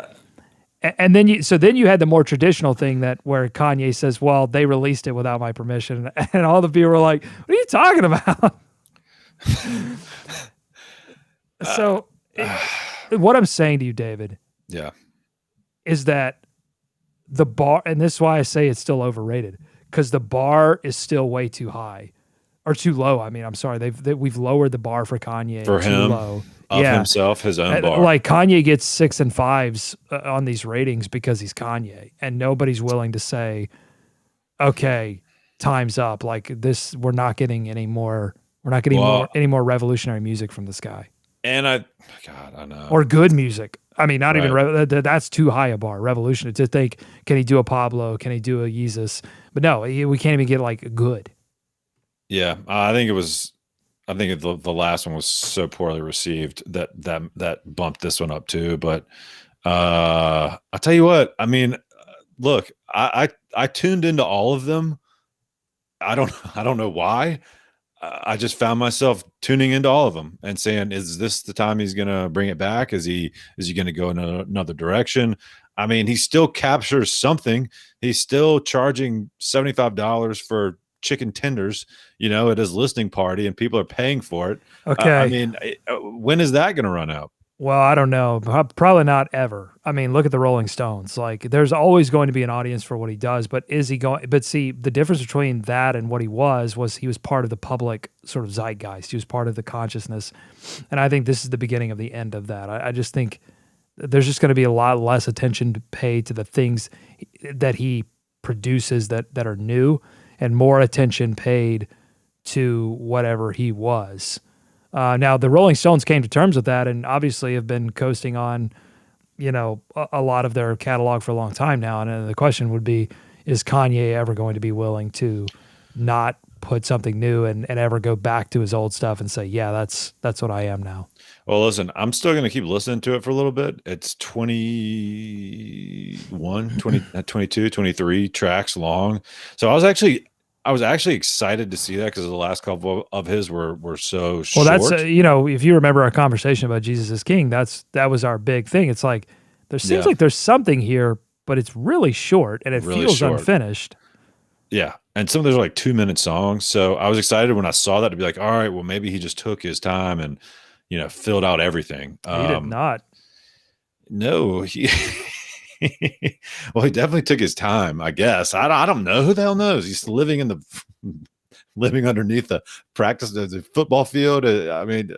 S1: And then you had the more traditional thing where Kanye says, well, they released it without my permission. And all the people were like, what are you talking about? So what I'm saying to you, David, is that the bar, and this is why I say it's still overrated, because the bar is still way too high or too low. I mean, I'm sorry, we've lowered the bar for Kanye
S2: for
S1: too
S2: him,
S1: low.
S2: Himself, his own bar.
S1: Like Kanye gets 6 and 5s on these ratings because he's Kanye, and nobody's willing to say, okay, time's up. Like this, we're not getting any more. We're not getting any more revolutionary music from this guy.
S2: And I know.
S1: Or good music. I mean, not even, that's too high a bar. Revolution. To think, can he do a Pablo? Can he do a Yeezus? But no, we can't even get like good.
S2: Yeah. I think the last one was so poorly received that bumped this one up too. But I'll tell you what, I mean, look, I tuned into all of them. I don't know why. I just found myself tuning into all of them and saying, is this the time he's going to bring it back? Is he going to go in another direction? I mean, he still captures something. He's still charging $75 for chicken tenders, at his listening party, and people are paying for it.
S1: Okay.
S2: I mean, when is that going to run out?
S1: Well, I don't know. Probably not ever. I mean, look at the Rolling Stones. Like, there's always going to be an audience for what he does, but is he going? But see, the difference between that and what he was he was part of the public sort of zeitgeist. He was part of the consciousness, and I think this is the beginning of the end of that. I just think there's just going to be a lot less attention to pay to the things that he produces that are new, and more attention paid to whatever he was. Now, the Rolling Stones came to terms with that and obviously have been coasting on, a lot of their catalog for a long time now. And the question would be, is Kanye ever going to be willing to not put something new and ever go back to his old stuff and say, yeah, that's what I am now.
S2: Well, listen, I'm still going to keep listening to it for a little bit. It's 21, 20, 22, 23 tracks long. So I was actually excited to see that because the last couple of his were so
S1: Well, that's
S2: short.
S1: if you remember our conversation about Jesus is King, that was our big thing. It's like there seems
S2: Yeah,
S1: like there's something here, but it's really short and it
S2: really
S1: feels
S2: short.
S1: unfinished.
S2: Yeah. And some of those are like 2-minute songs. So I was excited when I saw that to be like, all right, well, maybe he just took his time and, filled out everything.
S1: He did not.
S2: No, well, he definitely took his time, I guess. I don't know. Who the hell knows? He's living underneath the football field. I mean,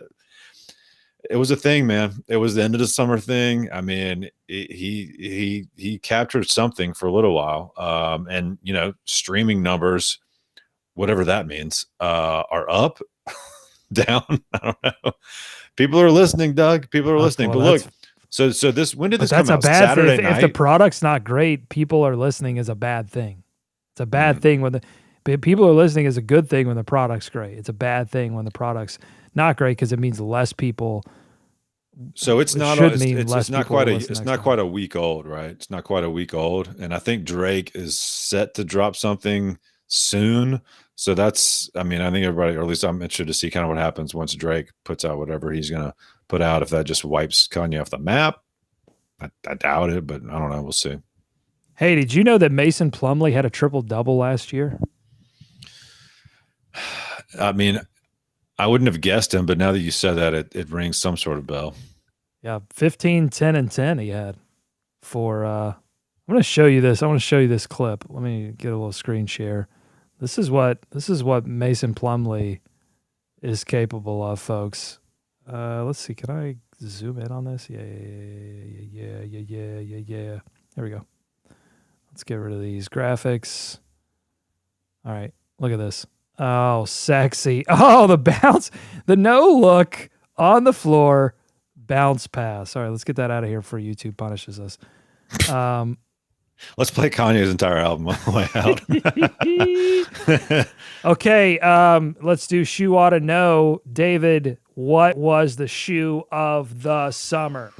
S2: it was a thing, man. It was the end of the summer thing. I mean, he captured something for a little while. And streaming numbers, whatever that means, are up, down. I don't know. People are listening, Doug. People are listening.
S1: Well,
S2: But look, so when did this come
S1: that's a
S2: out?
S1: bad thing.
S2: Saturday night.
S1: If the product's not great, people are listening is a bad thing. It's a bad thing when the people are listening is a good thing when the product's great. It's a bad thing when the product's not great because it means less people.
S2: So it's not
S1: should
S2: it's,
S1: mean
S2: it's,
S1: less
S2: it's not
S1: people
S2: quite
S1: will
S2: a
S1: listen
S2: it's
S1: next
S2: not
S1: time.
S2: quite a week old, right? It's not quite a week old, and I think Drake is set to drop something soon. So that's, I mean, I think everybody, or at least I'm interested to see kind of what happens once Drake puts out whatever he's gonna put out. If that just wipes Kanye off the map, I doubt it, but I don't know. We'll see.
S1: Hey, did you know that Mason Plumlee had a triple-double last year?
S2: I mean, I wouldn't have guessed him, but now that you said that, it rings some sort of bell.
S1: Yeah, 15, 10, and 10 he had for I'm going to show you this. I want to show you this clip. Let me get a little screen share. This is what Mason Plumlee is capable of, folks. Let's see. Can I zoom in on this? Yeah. There we go. Let's get rid of these graphics. All right, look at this. Oh, sexy. Oh, the bounce, the no look on the floor, bounce pass. All right, let's get that out of here before YouTube punishes us.
S2: Let's play Kanye's entire album on the way out.
S1: Okay, let's do shoe oughta know. David, what was the shoe of the summer?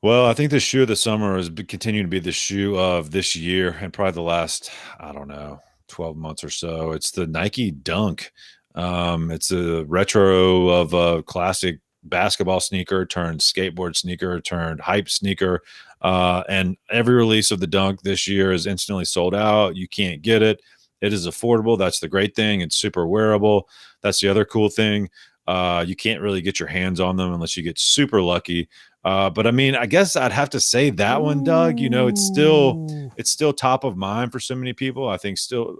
S2: Well, I think the shoe of the summer is continuing to be the shoe of this year and probably the last, I don't know, 12 months or so. It's the Nike Dunk. It's a retro of a classic basketball sneaker turned skateboard sneaker turned hype sneaker. And every release of the Dunk this year is instantly sold out. You can't get it. It is affordable. That's the great thing. It's super wearable. That's the other cool thing. You can't really get your hands on them unless you get super lucky. But I mean, I guess I'd have to say that one, Doug. It's still top of mind for so many people. I think still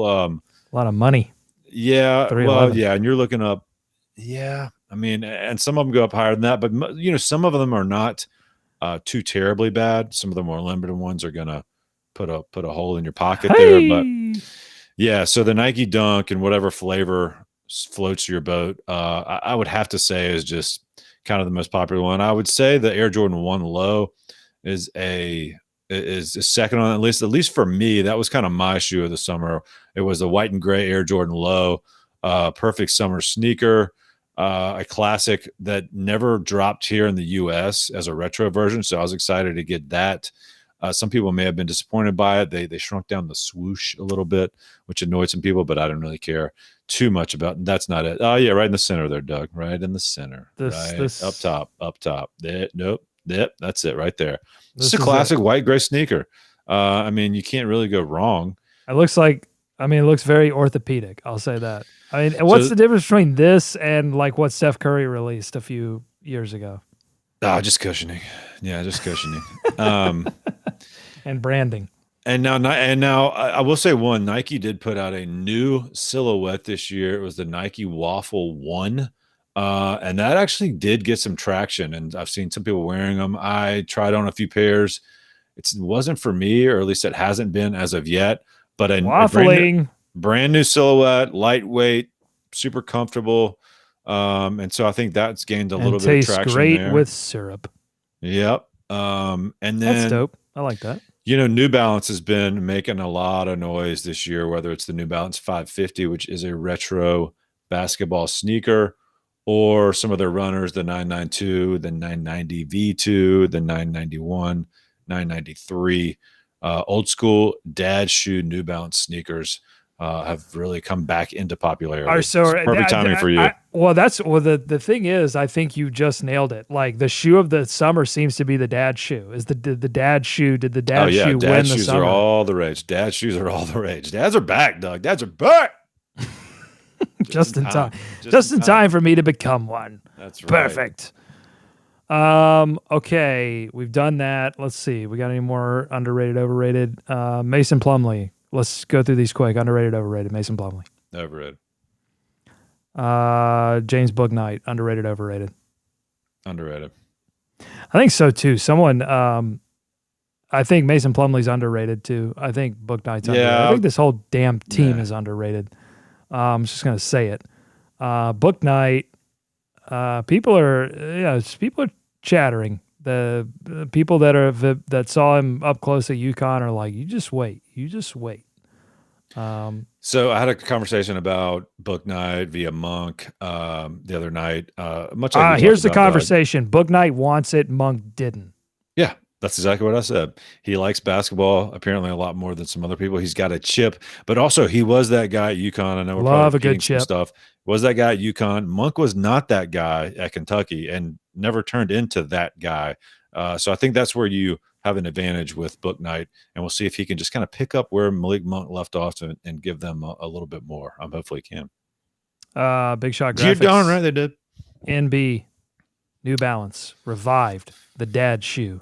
S1: a lot of money.
S2: Yeah, well, yeah, and you're looking up. Yeah, I mean, and some of them go up higher than that, but some of them are not too terribly bad. Some of the more limited ones are gonna put a hole in your pocket there. But yeah, so the Nike Dunk and whatever flavor floats your boat, I would have to say is just kind of the most popular one. I would say the Air Jordan 1 Low is second on at least for me. That was kind of my shoe of the summer. It was the white and gray Air Jordan Low, perfect summer sneaker, a classic that never dropped here in the US as a retro version. So I was excited to get that. Some people may have been disappointed by it. They shrunk down the swoosh a little bit, which annoyed some people, but I don't really care too much about it. That's not it. Oh yeah, right in the center there, Doug. Right in the center. This up top. Nope. Yep, that's it right there. It's a classic white gray sneaker. I mean, you can't really go wrong.
S1: It looks very orthopedic. I'll say that. I mean, what's the difference between this and like what Steph Curry released a few years ago?
S2: Just cushioning. Yeah, just cushioning.
S1: And branding.
S2: And now I will say Nike did put out a new silhouette this year. It was the Nike Waffle 1. And that actually did get some traction, and I've seen some people wearing them. I tried on a few pairs. It wasn't for me, or at least it hasn't been as of yet. But a brand new silhouette, lightweight, super comfortable. And so I think that's gained a little bit of traction.
S1: Tastes great with syrup.
S2: Yep. And then
S1: that's dope. I like that.
S2: New Balance has been making a lot of noise this year, whether it's the New Balance 550, which is a retro basketball sneaker, or some of their runners, the 992, the 990 V2, the 991, 993. Old school dad shoe New Balance sneakers have really come back into popularity.
S1: So
S2: It's perfect timing for you.
S1: The thing is, I think you just nailed it. Like the shoe of the summer seems to be the dad shoe. Is the dad shoe? Did the dad shoe
S2: dad
S1: win
S2: shoes
S1: the summer?
S2: are all the rage. Dad shoes are all the rage. Dads are back, Doug. Dads are back.
S1: just in time. Just in time for me to become one.
S2: That's right.
S1: Perfect. Okay, we've done that. Let's see. We got any more underrated, overrated? Mason Plumlee. Let's go through these quick. Underrated, overrated. Mason Plumlee.
S2: Overrated.
S1: James Bouknight. Underrated, overrated.
S2: Underrated.
S1: I think so too. I think Mason Plumlee's underrated too. I think Bouknight's underrated. I think this whole damn team is underrated. I'm just gonna say it. Bouknight. People are chattering. The people that saw him up close at UConn are like, you just wait.
S2: So I had a conversation about Bouknight via Monk the other night. Much like
S1: here's the conversation. Bouknight wants it. Monk didn't.
S2: Yeah, that's exactly what I said. He likes basketball apparently a lot more than some other people. He's got a chip, but also he was that guy at UConn. I know we're
S1: love a
S2: probably
S1: good chip
S2: stuff. Was that guy at UConn? Monk was not that guy at Kentucky and never turned into that guy. So I think that's where you have an advantage with Bouknight, and we'll see if he can just kind of pick up where Malik Monk left off and give them a little bit more. Hopefully he can.
S1: Big Shot Graphics.
S2: You're darn right they did.
S1: NB, New Balance, revived the dad shoe,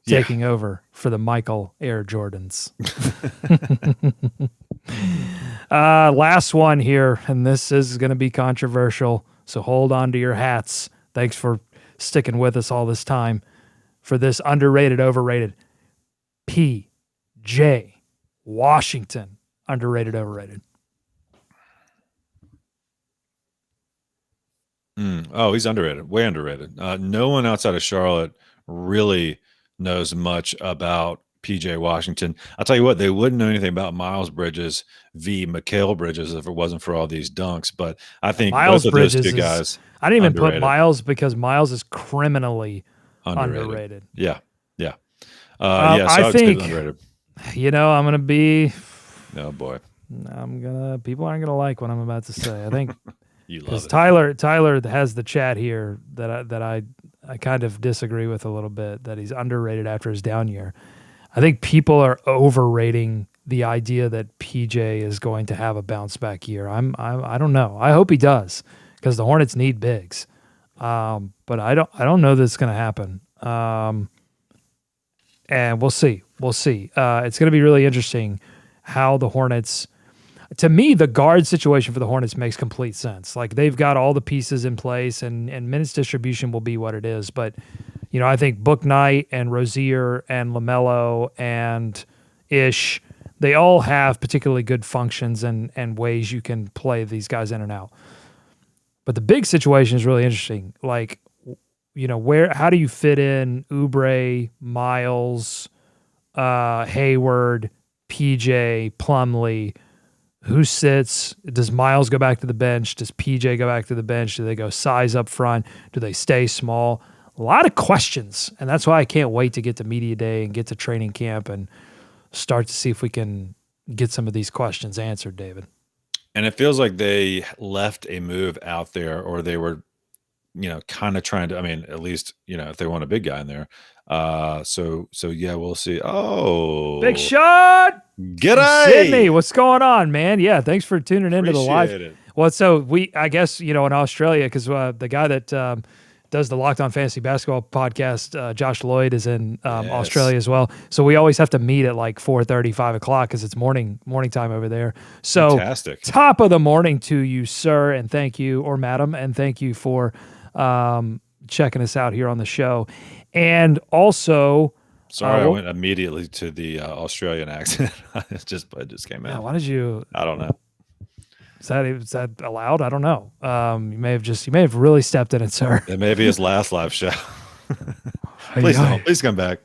S1: taking over for the Michael Air Jordans. Last one here, and this is going to be controversial, so hold on to your hats. Thanks for sticking with us all this time for this underrated, overrated. P.J. Washington, underrated, overrated.
S2: Oh, he's underrated, way underrated. No one outside of Charlotte really knows much about PJ Washington. I'll tell you what, they wouldn't know anything about Miles Bridges v. Mikal Bridges if it wasn't for all these dunks. But I think
S1: Miles
S2: both of
S1: Bridges
S2: those two guys.
S1: I didn't even put Miles because Miles is criminally underrated.
S2: Yeah. So
S1: I think
S2: underrated.
S1: I'm gonna be.
S2: Oh boy.
S1: People aren't gonna like what I'm about to say. I think
S2: you love it.
S1: Tyler has the chat here that I kind of disagree with a little bit, that he's underrated after his down year. I think people are overrating the idea that PJ is going to have a bounce back year. I don't know. I hope he does, because the Hornets need bigs. But I don't know that it's going to happen. And we'll see. It's going to be really interesting how the Hornets. To me, the guard situation for the Hornets makes complete sense. Like, they've got all the pieces in place, and minutes distribution will be what it is. But, I think Bouknight and Rozier and LaMelo and Ish, they all have particularly good functions and ways you can play these guys in and out. But the big situation is really interesting. Like, how do you fit in Oubre, Miles, Hayward, PJ, Plumlee? Who sits? Does Miles go back to the bench? Does PJ go back to the bench? Do they go size up front? Do they stay small? A lot of questions. And that's why I can't wait to get to media day and get to training camp and start to see if we can get some of these questions answered, David.
S2: And it feels like they left a move out there, or they were, kind of trying to, at least, if they want a big guy in there. So yeah, we'll see. Oh,
S1: Big Shot.
S2: G'day,
S1: Sydney. What's going on, man? Yeah. Thanks for tuning into the live.
S2: It.
S1: Well, so I guess, in Australia, because the guy that does the Locked On Fantasy Basketball podcast, Josh Lloyd, is in Australia as well. So we always have to meet at like 4:30, 5 o'clock, because it's morning time over there. So
S2: fantastic.
S1: Top of the morning to you, sir, and thank you, or madam, and thank you for checking us out here on the show. And also,
S2: sorry, I went immediately to the Australian accent. it just came out.
S1: Yeah, why did you?
S2: I don't know.
S1: Is that allowed? I don't know. You may have really stepped in it, sir.
S2: It may be his last live show. Please come back.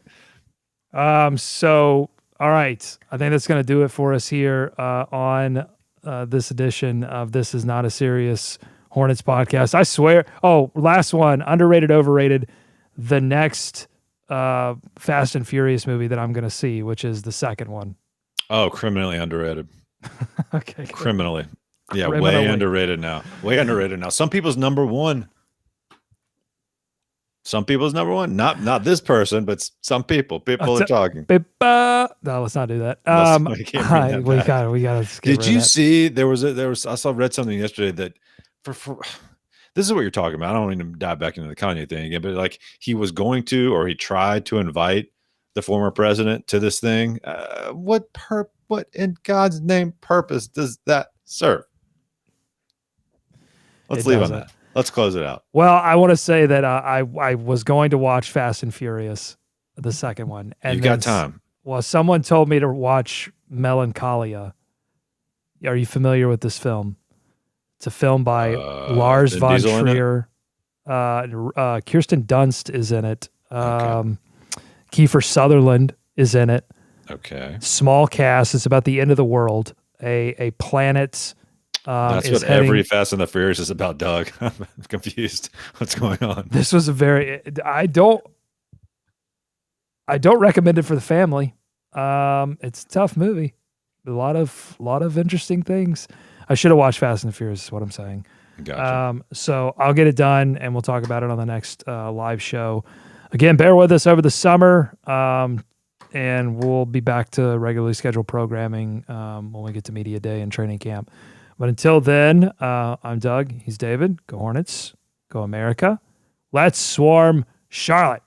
S1: So, all right. I think that's going to do it for us here on this edition of This Is Not a Serious Hornets podcast. I swear. Oh, last one. Underrated, overrated. The next Fast and Furious movie that I'm going to see, which is the second one.
S2: Oh, criminally underrated.
S1: Okay.
S2: Criminally. Yeah,
S1: Criminally.
S2: way underrated now. Way underrated now. Some people's number one. Some people's number one. Not this person, but some people. People are talking.
S1: No, let's not do that.
S2: We can't bring that back.
S1: We gotta.
S2: Did you see there was I read something yesterday that for this is what you're talking about. I don't mean to dive back into the Kanye thing again, but like he was going to, or he tried to invite the former president to this thing. What in God's name purpose does that serve? Let's leave on that. Let's close it out.
S1: Well, I want to say that I was going to watch Fast and Furious, the second one. And
S2: you've got time.
S1: Well, someone told me to watch Melancholia. Are you familiar with this film? It's a film by Lars von Trier. Kirsten Dunst is in it. Okay. Kiefer Sutherland is in it.
S2: Okay.
S1: Small cast. It's about the end of the world. A planet.
S2: That's what every Fast and the Furious is about, Doug. I'm confused. What's going on?
S1: This was I don't recommend it for the family. It's a tough movie. A lot of interesting things. I should have watched Fast and the Furious is what I'm saying.
S2: Gotcha.
S1: So I'll get it done and we'll talk about it on the next live show. Again, bear with us over the summer. And we'll be back to regularly scheduled programming when we get to Media Day and training camp. But until then, I'm Doug. He's David. Go Hornets. Go America. Let's swarm Charlotte.